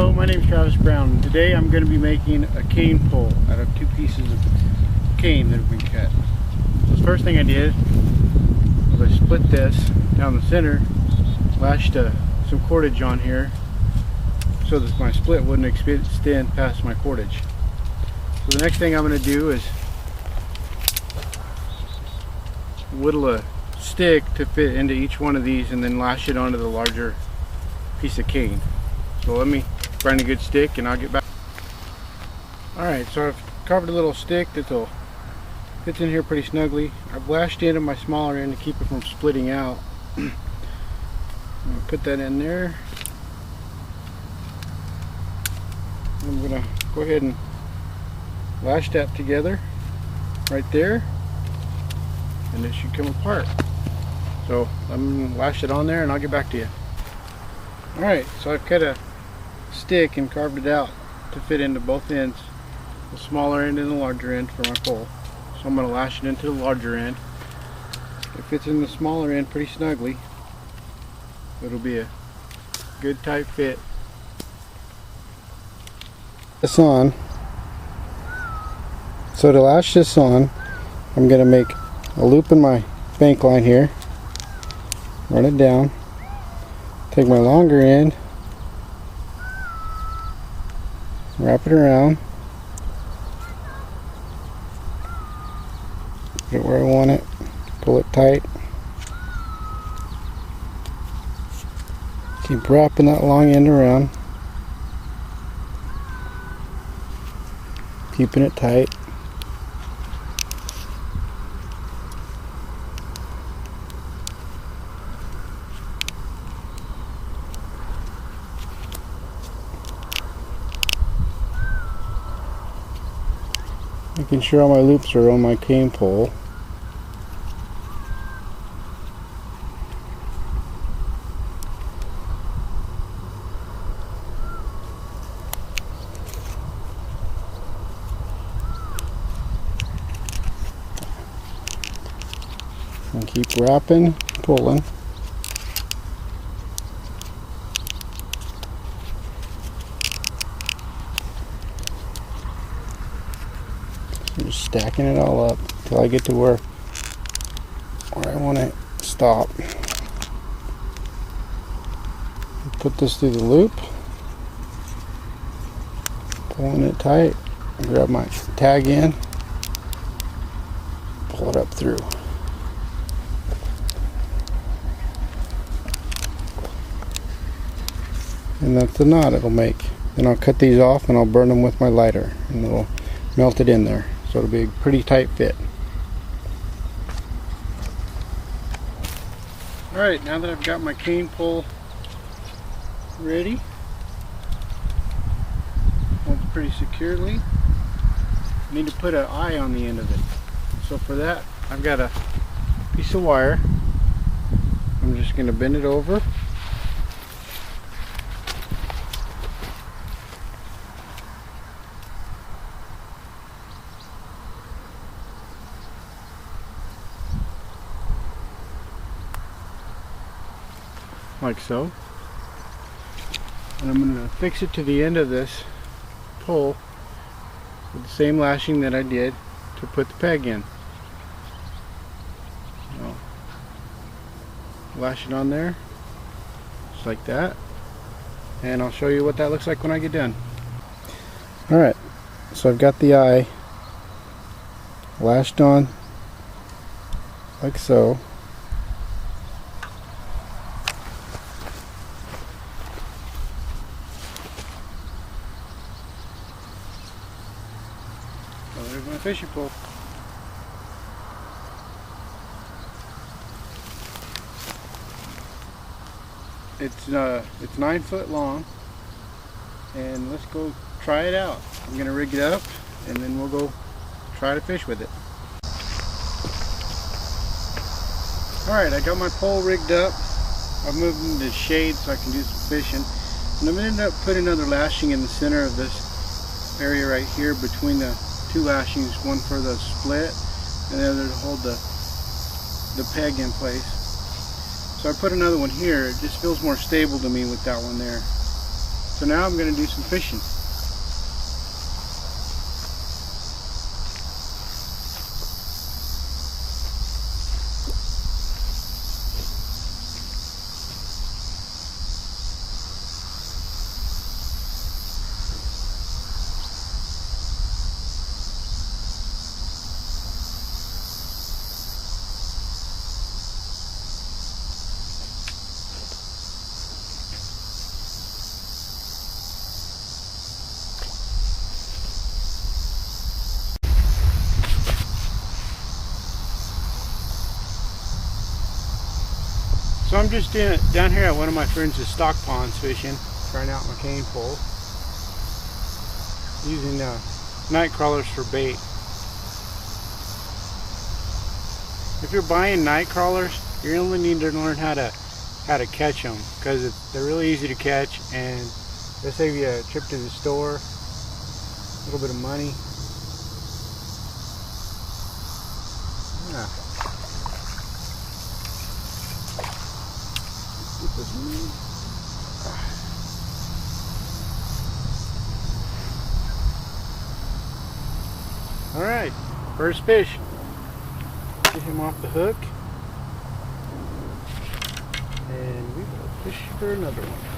Hello, my name is Travis Brown. Today I'm going to be making a cane pole out of 2 pieces of cane that have been cut. So the first thing I did was I split this down the center, lashed some cordage on here so that my split wouldn't extend past my cordage. So the next thing I'm going to do is whittle a stick to fit into each one of these and then lash it onto the larger piece of cane. So let me find a good stick and I'll get back. Alright, so I've carved a little stick that fits in here pretty snugly. I've lashed into my smaller end to keep it from splitting out. I'm going to put that in there. I'm going to go ahead and lash that together right there, and it should come apart. So I'm going to lash it on there and I'll get back to you. Alright, so I've cut a stick and carved it out to fit into both ends, the smaller end and the larger end for my pole. So I'm going to lash it into the larger end. It fits in the smaller end pretty snugly. It'll be a good tight fit. This on. So to lash this on, I'm going to make a loop in my bank line here, run it down, take my longer end, wrap it around, put it where I want it, pull it tight, keep wrapping that long end around, keeping it tight. Making sure all my loops are on my cane pole. And keep wrapping, pulling. I'm just stacking it all up until I get to where I want to stop. Put this through the loop, pulling it tight, grab my tag in, pull it up through. And that's the knot it'll make. Then I'll cut these off and I'll burn them with my lighter and it'll melt it in there. So it'll be a pretty tight fit. Alright, now that I've got my cane pole ready, holds pretty securely, I need to put an eye on the end of it. So for that, I've got a piece of wire. I'm just going to bend it over. Like so, and I'm going to fix it to the end of this pole with the same lashing that I did to put the peg in. So, lash it on there just like that, and I'll show you what that looks like when I get done. Alright, so I've got the eye lashed on like so. Oh, there's my fishing pole. It's 9 foot long, and let's go try it out. I'm gonna rig it up, and then we'll go try to fish with it. All right, I got my pole rigged up. I've moved into shade so I can do some fishing, and I'm gonna end up putting another lashing in the center of this area right here between the 2 lashings, one for the split and the other to hold the peg in place. So I put another one here. It just feels more stable to me with that one there. So So now I'm going to do some fishing. So I'm just down here at one of my friends' stock ponds fishing, trying out my cane pole, using night crawlers for bait. If you're buying night crawlers, you only need to learn how to catch them, because they're really easy to catch and they save you a trip to the store, a little bit of money. Yeah. Alright, first fish. Get him off the hook. And we will fish for another one.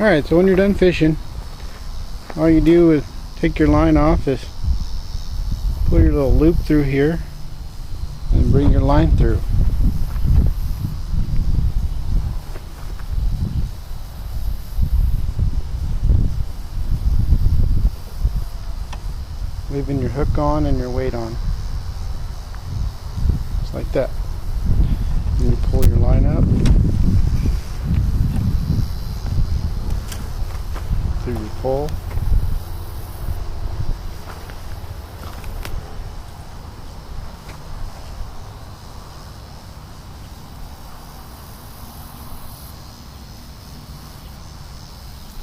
Alright, so when you're done fishing, all you do is take your line off, is pull your little loop through here and bring your line through. Leaving your hook on and your weight on. Just like that. And you pull your line up through your pole.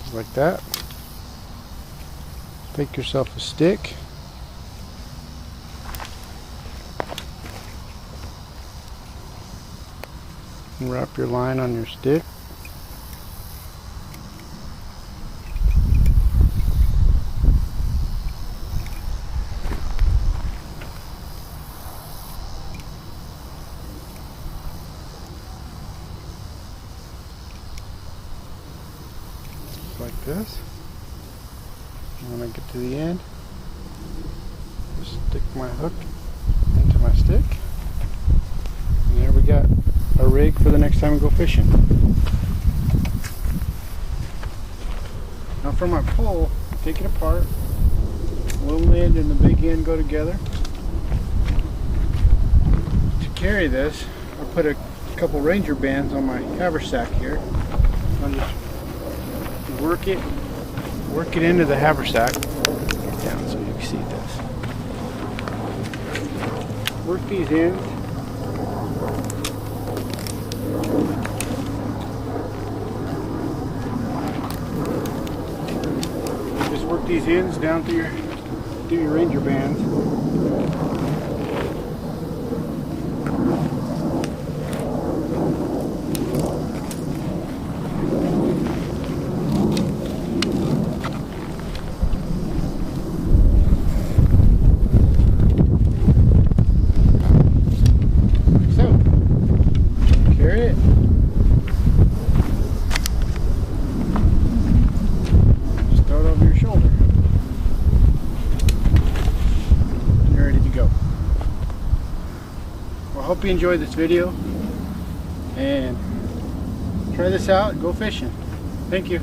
Just like that. Pick yourself a stick. And wrap your line on your stick. Like this. And when I get to the end, just stick my hook into my stick, and there we got a rig for the next time we go fishing. Now for my pole, take it apart. The little end and the big end go together. To carry this, I put a couple Ranger bands on my haversack here. I'll just work it into the haversack. Get down so you can see this. Work these ends. Just work these ends down through your Ranger bands. Hope you enjoyed this video, and try this out, go fishing. Thank you.